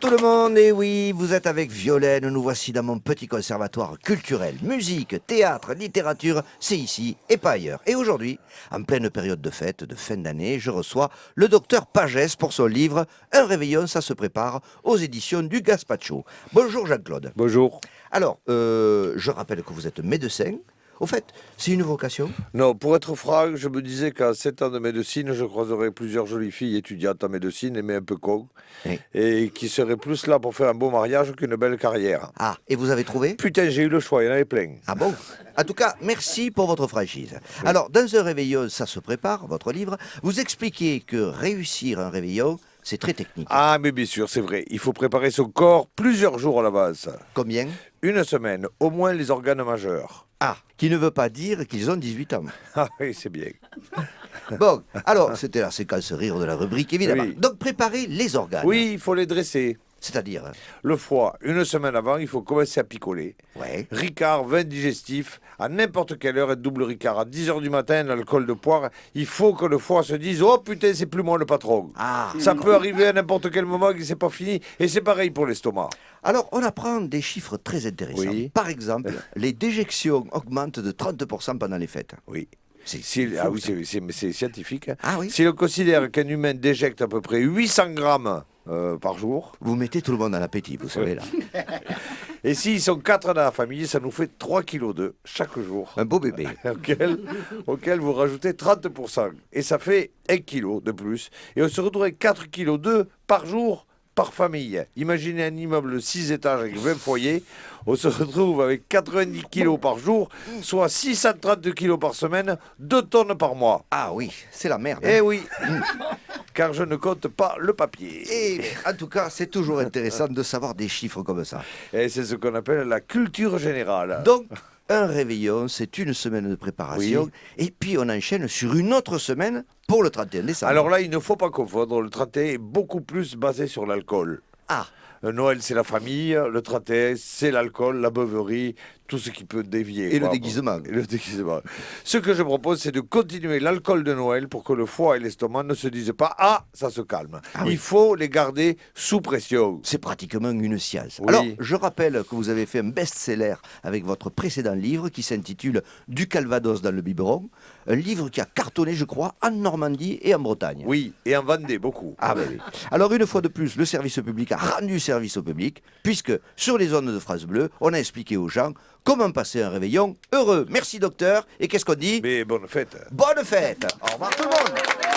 tout le monde, et oui, vous êtes avec Violaine, nous voici dans mon petit conservatoire culturel. Musique, théâtre, littérature, c'est ici et pas ailleurs. Et aujourd'hui, en pleine période de fête, de fin d'année, je reçois le docteur Pagès pour son livre « Un réveillon, ça se prépare » aux éditions du Gaspacho. Bonjour Jean-Claude. Bonjour. Alors, je rappelle que vous êtes médecin. Au fait, c'est une vocation? Non, pour être franc, je me disais qu'à 7 ans de médecine, je croiserais plusieurs jolies filles étudiantes en médecine, mais un peu con, Oui. et qui seraient plus là pour faire un beau mariage qu'une belle carrière. Ah, et vous avez trouvé? Putain, j'ai eu le choix, il y en avait plein. Ah bon? En tout cas, merci pour votre franchise. Alors, dans un réveillon, ça se prépare, votre livre, vous expliquez que réussir un réveillon, c'est très technique. Ah, mais bien sûr, c'est vrai, il faut préparer son corps plusieurs jours à l'avance. Combien? Une semaine, au moins les organes majeurs. Ah, qui ne veut pas dire qu'ils ont 18 ans. Ah oui, c'est bien. Bon, alors, c'était la séquence rire de la rubrique, évidemment. Oui. Donc, préparer les organes. Oui, il faut les dresser. C'est-à-dire? Le foie, une semaine avant, il faut commencer à picoler. Ouais. Ricard, vin digestif, à n'importe quelle heure, et double Ricard. À 10h du matin, l'alcool de poire, il faut que le foie se dise « Oh putain, c'est plus moi le patron Ah. Ça peut arriver à n'importe quel moment que c'est pas fini. Et c'est pareil pour l'estomac. Alors, on apprend des chiffres très intéressants. Oui. Par exemple, les déjections augmentent de 30% pendant les fêtes. Oui. C'est Ah fou, oui, ça. c'est scientifique. Hein. Ah oui. Si on considère qu'un humain déjecte à peu près 800 grammes par jour, Vous mettez tout le monde en appétit, vous savez, là. et s'ils sont 4 dans la famille, ça nous fait 3,2 kg chaque jour. Un beau bébé. auquel vous rajoutez 30%. Et ça fait 1 kg de plus. Et on se retrouve avec 4,2 kg par jour par famille. Imaginez un immeuble de 6 étages avec 20 foyers. On se retrouve avec 90 kg par jour, soit 632 kg par semaine, 2 tonnes par mois. Ah oui, c'est la merde. Eh oui, car je ne compte pas le papier. Et en tout cas, c'est toujours intéressant de savoir des chiffres comme ça. Et c'est ce qu'on appelle la culture générale. Donc, un réveillon, c'est une semaine de préparation. Oui. Et puis, on enchaîne sur une autre semaine pour le 31 décembre. Alors là, il ne faut pas confondre. Le 31 est beaucoup plus basé sur l'alcool. Ah, Noël, c'est la famille. Le 31, c'est l'alcool, la beuverie, tout ce qui peut dévier. Et quoi. le déguisement. Et le déguisement. Ce que je propose, c'est de continuer l'alcool de Noël pour que le foie et l'estomac ne se disent pas « Ah, ça se calme Ah oui. Il faut les garder sous pression. c'est pratiquement une science. Oui. Alors, je rappelle que vous avez fait un best-seller avec votre précédent livre qui s'intitule Du Calvados dans le biberon. Un livre qui a cartonné, je crois, en Normandie et en Bretagne. Oui, et en Vendée, beaucoup. Ah ben oui. Alors une fois de plus, le service public a rendu service au public, puisque sur les zones de France Bleu, on a expliqué aux gens comment passer un réveillon heureux. Merci docteur, et qu'est-ce qu'on dit? Mais bonne fête. Bonne fête. Au revoir tout le monde.